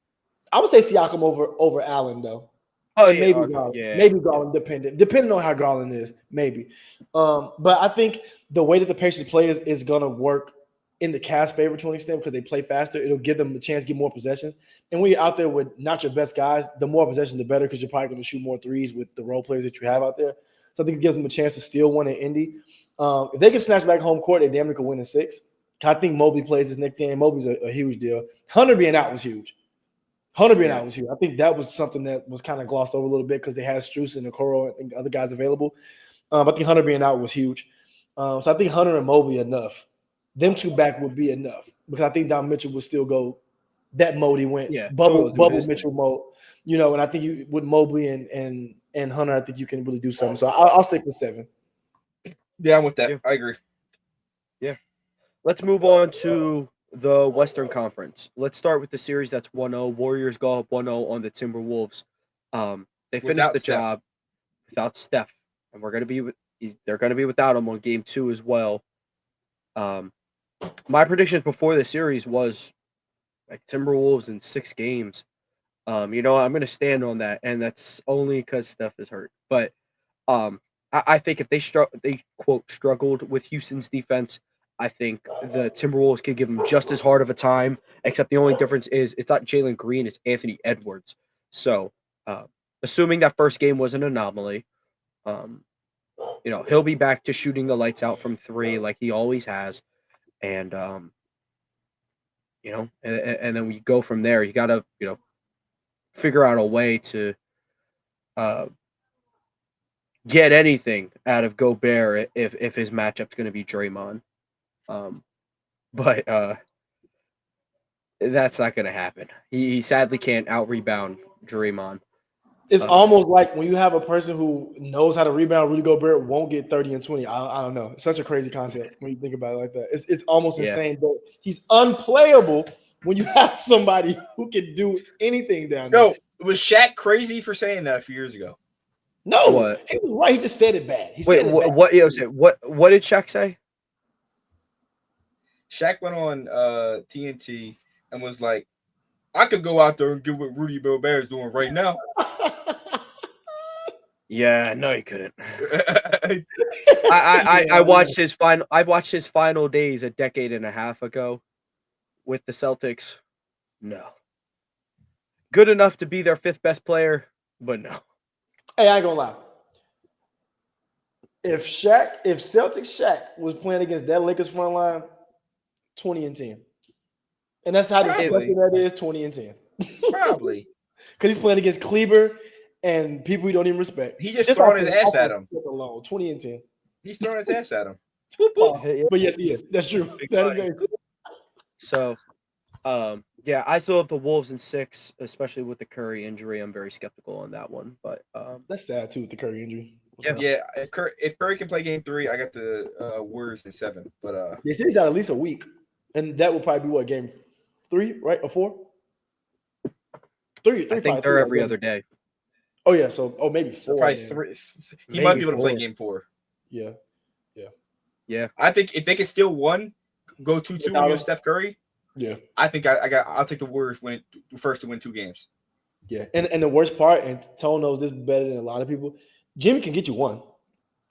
I would say Siakam over Allen, though. Oh, and maybe Garland. Yeah, maybe Garland, depending on how Garland is, maybe. But I think the way that the Pacers play is going to work in the Cavs' favor to an extent because they play faster. It'll give them a chance to get more possessions. And when you're out there with not your best guys, the more possessions, the better because you're probably going to shoot more threes with the role players that you have out there. So I think it gives them a chance to steal one in Indy. If they can snatch back home court, they damn near could win in 6. I think Mobley plays his next game. Mobley's a huge deal. Hunter being out was huge. Hunter being out was huge. I think that was something that was kind of glossed over a little bit because they had Strus and Okoro and other guys available. I think Hunter being out was huge. So I think Hunter and Mobley enough. Them two back would be enough because I think Don Mitchell would still go that mode he went. Bubble Mitchell mode. And I think with Mobley and Hunter, I think you can really do something. So I'll stick with 7. Yeah, I'm with that. Yeah. I agree. Yeah. Let's move on to the Western Conference. Let's start with the series that's 1-0. Warriors go up 1-0 on the Timberwolves. They finished the job without Steph, and they're going to be without him on game 2 as well. My predictions before the series was like Timberwolves in 6 games. I'm going to stand on that, and that's only because Steph is hurt. But I think if they quote struggled with Houston's defense, I think the Timberwolves could give them just as hard of a time, except the only difference is it's not Jalen Green, it's Anthony Edwards. So, assuming that first game was an anomaly, he'll be back to shooting the lights out from 3 like he always has. And, and then we go from there. You got to, figure out a way to get anything out of Gobert if his matchup's going to be Draymond. But that's not going to happen. He sadly can't out-rebound Draymond. It's almost like when you have a person who knows how to rebound, Rudy Gobert won't get 30 and 20. I don't know. It's such a crazy concept when you think about it like that. It's almost insane. But he's unplayable when you have somebody who can do anything down there. No, was Shaq crazy for saying that a few years ago? No, he was right. He just said it bad. What did Shaq say? Shaq went on TNT and was like, I could go out there and get what Rudy Gobert is doing right now. Yeah, no, he couldn't. I watched his final days a decade and a half ago with the Celtics. No. Good enough to be their 5th best player, but no. Hey, I ain't gonna lie. If Celtics Shaq was playing against that Lakers front line, 20 and 10. And that's how disgusting that is, 20 and 10. Probably. Because he's playing against Kleber and people he don't even respect. He just throwing his ass at him. Alone, 20 and 10. He's throwing his ass at him. But yes, he is. That's true. That is very cool. So, I still have the Wolves in 6, especially with the Curry injury. I'm very skeptical on that one. But that's sad too with the Curry injury. Yeah. If Curry can play game 3, I got the Warriors in 7. But they say he's out at least a week, and that would probably be what, game 3, right, or 4? 3. I think they're every other day. Oh yeah, so maybe 4. Probably 3. He might be able to play game 4. Yeah. I think if they can steal 1, go 2-2 when you have Steph Curry. Yeah. I think I'll take the Warriors first to win 2 games. Yeah, and the worst part, and Tone knows this better than a lot of people, Jimmy can get you 1.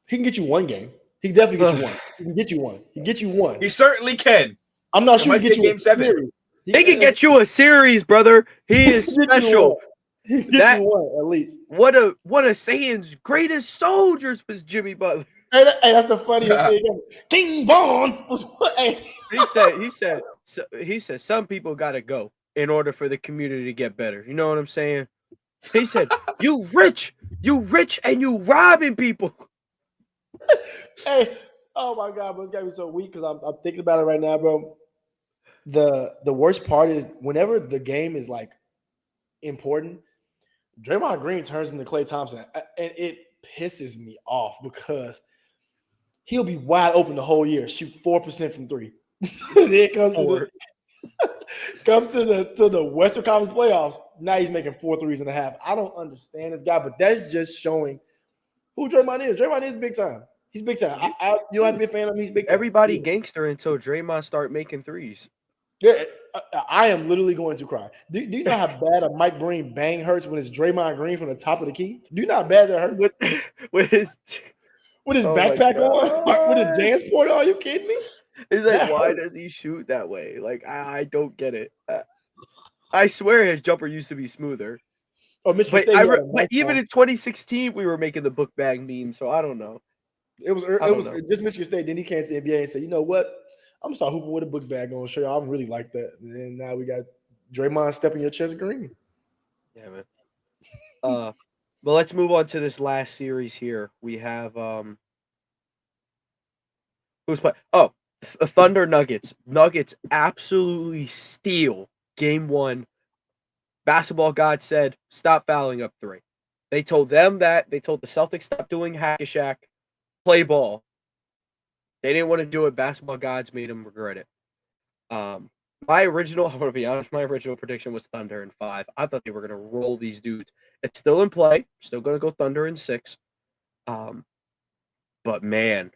He can get you 1 game. He can definitely get you 1. He can get you 1. He can get you 1. He certainly can. I'm not sure he can get you game 7. He can get you a series, brother. He is special. He can get you 1 at least. One of Saiyans' greatest soldiers was Jimmy Butler. Hey, that's the funniest thing. King Vaughn was what? He said some people got to go in order for the community to get better. You know what I'm saying? He said, you rich, and you robbing people. Hey, oh my God, bro, it's gotta be so weak because I'm thinking about it right now, bro. The worst part is whenever the game is like important, Draymond Green turns into Klay Thompson, and it pisses me off because he'll be wide open the whole year, shoot 4% from 3. Then it comes to the Western Conference playoffs. Now he's making 4 threes and a half. I don't understand this guy, but that's just showing who Draymond is. Draymond is big time. He's big time. You don't have to be a fan of him. He's big time. Everybody gangster until Draymond start making threes. Yeah, I am literally going to cry. Do you know how bad a Mike Breen bang hurts when it's Draymond Green from the top of the key? Do you know how bad that hurts? With his backpack on? With his JanSport on? Are you kidding me? It's like, why does he shoot that way? Like, I don't get it. I swear his jumper used to be smoother. Oh, but even in 2016, we were making the book bag meme, so I don't know. It was just Michigan State. Then he came to the NBA and said, you know what? I'm going to start hooping with a book bag on. Show you I'm really like that. And then now we got Draymond stepping your chest green. Yeah, man. But let's move on to this last series here. We have who's playing? Oh, Thunder Nuggets. Nuggets absolutely steal game 1. Basketball God said, stop fouling up 3. They told them that. They told the Celtics stop doing hack-a-shack, play ball. They didn't want to do it. Basketball gods made them regret it. I'm going to be honest, my original prediction was Thunder in 5. I thought they were going to roll these dudes. It's still in play. Still going to go Thunder in 6. But man,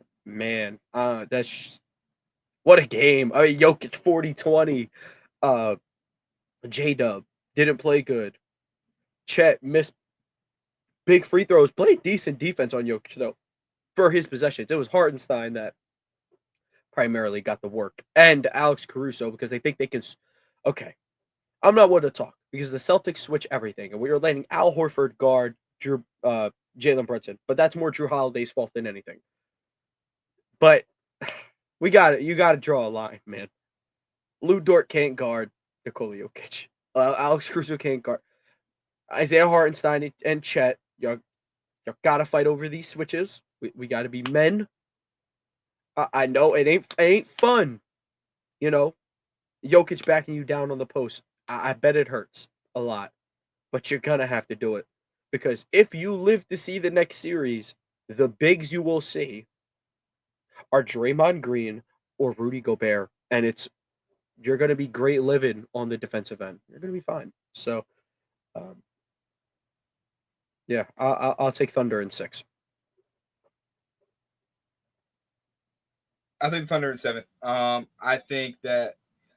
that's what a game. I mean, Jokic 40-20. J-Dub didn't play good. Chet missed big free throws. Played decent defense on Jokic, though, for his possessions. It was Hartenstein that primarily got the work. And Alex Caruso, because they think they can... Okay. I'm not one to talk, because the Celtics switch everything. And we were letting Al Horford guard Jalen Brunson. But that's more Drew Holiday's fault than anything. But you got to draw a line, man. Lou Dort can't guard Nikola Jokic. Alex Caruso can't guard. Isaiah Hartenstein and Chet, you got to fight over these switches. We got to be men. I know it ain't fun. You know, Jokic backing you down on the post. I bet it hurts a lot. But you're going to have to do it. Because if you live to see the next series, the bigs you will see are Draymond Green or Rudy Gobert. And you're going to be great living on the defensive end. You're going to be fine. So, yeah, I'll take Thunder in 6. I think Thunder in 7. I think that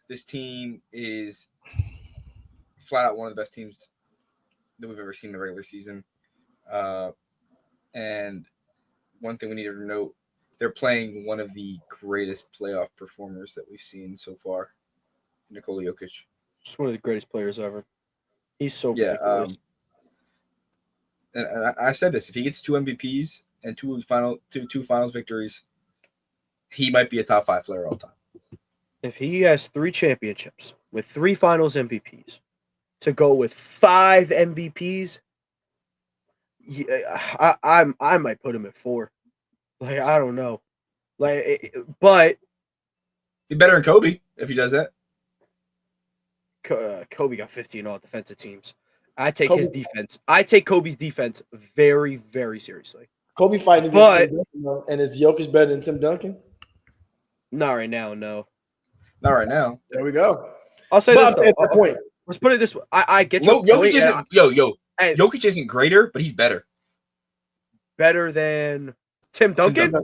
this team is flat out one of the best teams that we've ever seen in the regular season. And one thing we need to note, they're playing one of the greatest playoff performers that we've seen so far, Nikola Jokic. Just one of the greatest players ever. He's so ridiculous. And I said this, if he gets 2 MVPs and two finals victories, he might be a top 5 player all time. If he has 3 championships with 3 finals MVPs to go with 5 MVPs, I might put him at 4. Like, I don't know. But he's better than Kobe if he does that. Kobe got 15 all defensive teams. I take his defense. I take Kobe's defense very, very seriously. Kobe fighting against Tim Duncan, and is Jokic better than Tim Duncan? Not right now, no. Not right now. There we go. I'll say this though. At that point. Let's put it this way. I get your Jokic point. Isn't Jokic isn't greater, but he's better. Better than Tim Duncan?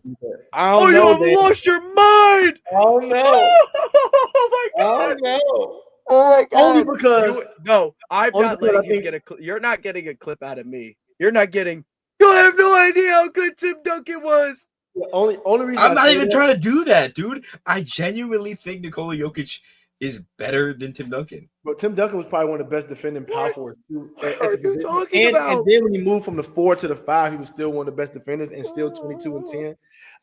I don't know. You have lost your mind. Oh no. Oh my god. Oh no. Oh my god. Only because you're not getting a clip out of me. You're not getting. You have no idea how good Tim Duncan was. The only reason I'm not even trying to do that, dude. I genuinely think Nikola Jokic is better than Tim Duncan. But Tim Duncan was probably one of the best defending power forwards. What are you talking about? And then when he moved from the 4 to the 5, he was still one of the best defenders and still 22 and 10.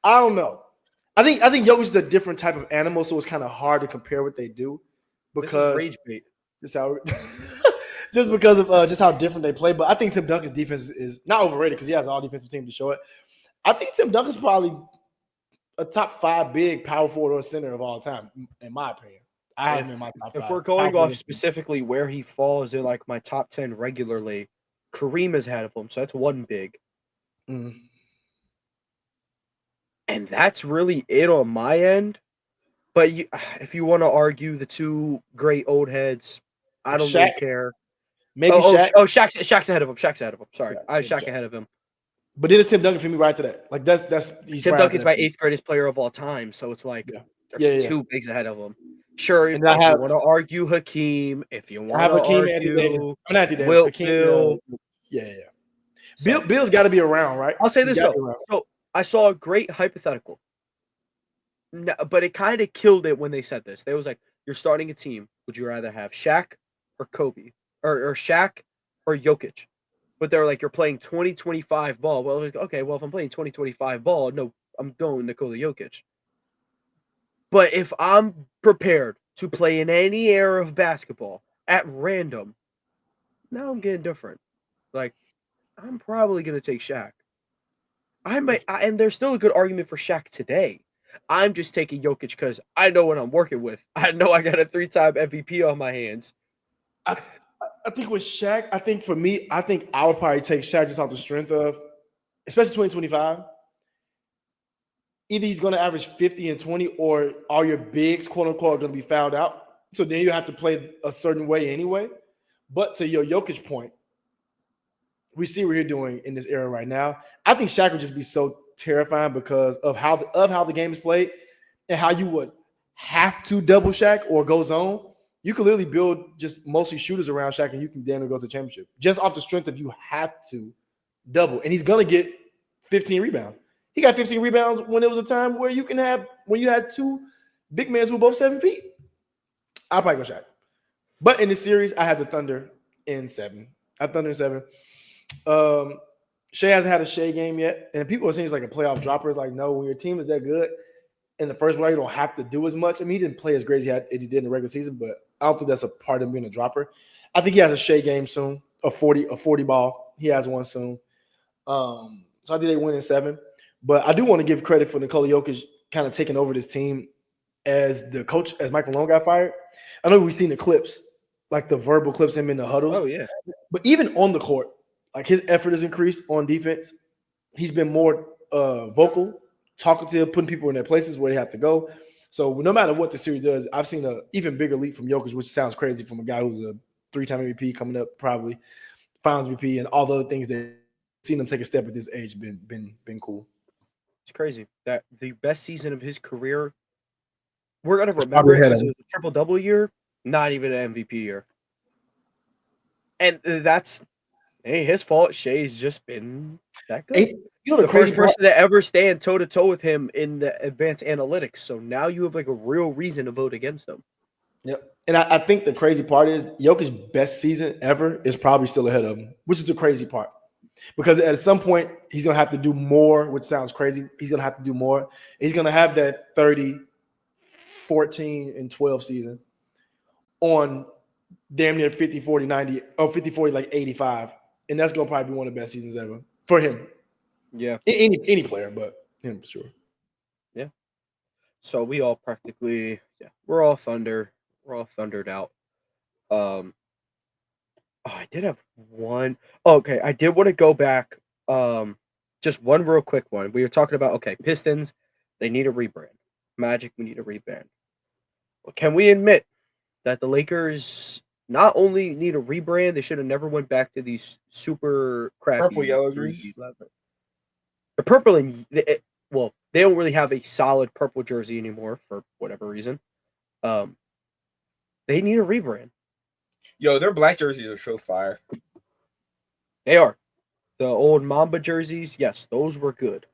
I don't know. I think Jokic is a different type of animal, so it's kind of hard to compare what they do because rage bait. Just because of just how different they play. But I think Tim Duncan's defense is not overrated because he has all defensive team to show it. I think Tim Duncan's probably a top 5 big power forward or center of all time, in my opinion. I have him in my top 5. If we're going off specifically where he falls in like my top 10 regularly, Kareem is ahead of him, so that's one big. Mm. And that's really it on my end. But if you want to argue the two great old heads, I don't really care. Maybe Shaq. Shaq's ahead of him. Sorry, I have Shaq ahead of him. But then it's Tim Duncan for me right to that. Like he's Tim Duncan's my 8th greatest player of all time, so it's like there's two bigs ahead of him. Sure, if you want to argue Hakeem, if you want to argue Wilt, Bill. Bill's got to be around, right? I'll say this though. So I saw a great hypothetical, but it kind of killed it when they said this. They was like, "You're starting a team. Would you rather have Shaq or Kobe, or Shaq or Jokic?" But they're like, "You're playing 2025 ball." Well, like, okay, well if I'm playing 2025 ball, no, I'm going Nikola Jokic. But if I'm prepared to play in any era of basketball at random, now I'm getting different. Like, I'm probably going to take Shaq. And there's still a good argument for Shaq today. I'm just taking Jokic because I know what I'm working with. I know I got a 3-time MVP on my hands. I think with Shaq, I think for me, I would probably take Shaq just off the strength of, especially 2025. Either he's going to average 50 and 20 or all your bigs, quote unquote, are going to be fouled out. So then you have to play a certain way anyway. But to your Jokic point, we see what you're doing in this era right now. I think Shaq would just be so terrifying because of how the game is played and how you would have to double Shaq or go zone. You could literally build just mostly shooters around Shaq and you can damn go to the championship just off the strength of you have to double. And he's going to get 15 rebounds. He got 15 rebounds when it was a time where you had two big men who were both 7 feet. I'll probably go Shaq. But in this series, I had the Thunder in 7. I have Thunder in 7. Shea hasn't had a Shea game yet. And people are saying he's like a playoff dropper. It's like, no, when your team is that good in the first round, you don't have to do as much. I mean, he didn't play as great as he did in the regular season, but I don't think that's a part of him being a dropper. I think he has a Shea game soon, a 40 ball. He has one soon. So I think they win in 7. But I do want to give credit for Nikola Jokic kind of taking over this team as the coach, as Michael Malone got fired. I know we've seen the clips, like the verbal clips him in the huddles. Oh, yeah. But even on the court, like his effort has increased on defense. He's been more vocal, talkative, putting people in their places where they have to go. So no matter what the series does, I've seen an even bigger leap from Jokic, which sounds crazy from a guy who's a 3-time MVP coming up, probably Finals MVP, and all the other things that seen him take a step at this age been cool. It's crazy that the best season of his career, we're going to remember it because it was a triple-double year, not even an MVP year. And that's ain't his fault. Shea's just been that good. The first person to ever stand toe-to-toe with him in the advanced analytics. So now you have like a real reason to vote against him. Yep. And I think the crazy part is Jokic's best season ever is probably still ahead of him, which is the crazy part. Because at some point, he's going to have to do more, which sounds crazy. He's going to have to do more. He's going to have that 30, 14, and 12 season on damn near 50, 40, 90, or 50, 40, like 85. And that's going to probably be one of the best seasons ever for him. Yeah. Any player, but him for sure. Yeah. So we all practically, we're all Thunder. We're all thundered out. I did have one. Oh, okay, I did want to go back. just one real quick one. We were talking about, okay, Pistons, they need a rebrand. Magic, we need a rebrand. Well, can we admit that the Lakers not only need a rebrand, they should have never went back to these super crappy Purple, yellow, green. The purple and well, they don't really have a solid purple jersey anymore for whatever reason. They need a rebrand. Yo, their black jerseys are so fire. They are. The old Mamba jerseys, yes, those were good.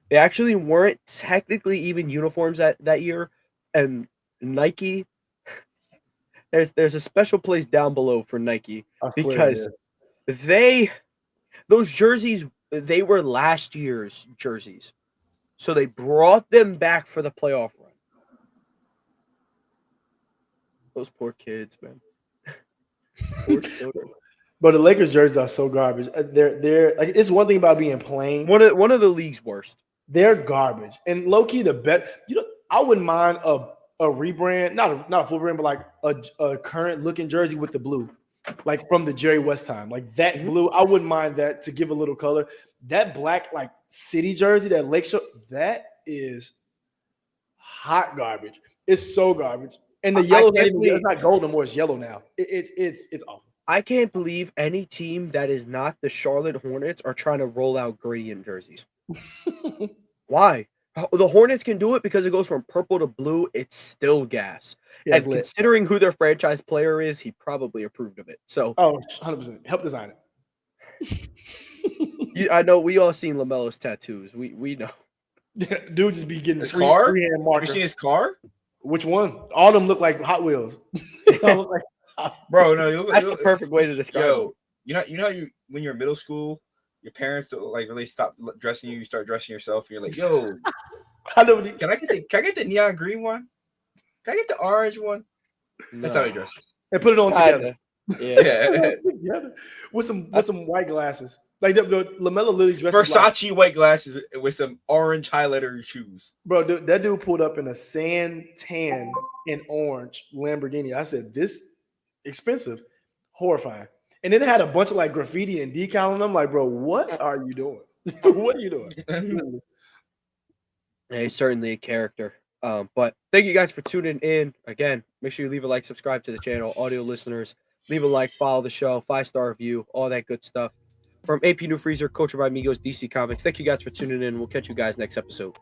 They actually weren't technically even uniforms that year, and Nike. There's a special place down below for Nike because those jerseys, they were last year's jerseys, so they brought them back for the playoff run. Those poor kids, man. Poor children. But the Lakers jerseys are so garbage. They're like, it's one thing about being plain. One of the league's worst. They're garbage. And low key, the best. I wouldn't mind a rebrand, not a full brand, but like a current looking jersey with the blue, like from the Jerry West time, like that blue. I wouldn't mind that to give a little color. That black like city jersey, that Lakeshore, that is hot garbage. It's so garbage. And the yellow, it's not gold anymore. It's yellow now. It's awful. I can't believe any team that is not the Charlotte Hornets are trying to roll out gradient jerseys. Why? The Hornets can do it because it goes from purple to blue. It's still gas. Yeah, and considering who their franchise player is, he probably approved of it. So, 100%. Help design it. I know we all seen LaMelo's tattoos. We know. Yeah, dude just be getting his car. Have you seen his car? Which one? All of them look like Hot Wheels. Bro, no, that's the perfect way to describe it. You know when you're in middle school, your parents like really stop dressing you. You start dressing yourself. And you're like, yo, can I get the neon green one? Can I get the orange one? No. That's how he dresses. And put it on together. Yeah. Together. With some white glasses. Like the LaMelo literally dresses Versace white glasses with some orange highlighter shoes. Bro, that dude pulled up in a sand tan and orange Lamborghini. I said, this expensive, horrifying. And then it had a bunch of like graffiti and decal on them. Like, bro, what are you doing? What are you doing? Yeah, he's certainly a character. But thank you guys for tuning in. Again, make sure you leave a like, subscribe to the channel. Audio listeners, leave a like, follow the show, 5-star review, all that good stuff. From AP New Freezer, Coulter Boy, Amigos, DC Comics. Thank you guys for tuning in. We'll catch you guys next episode.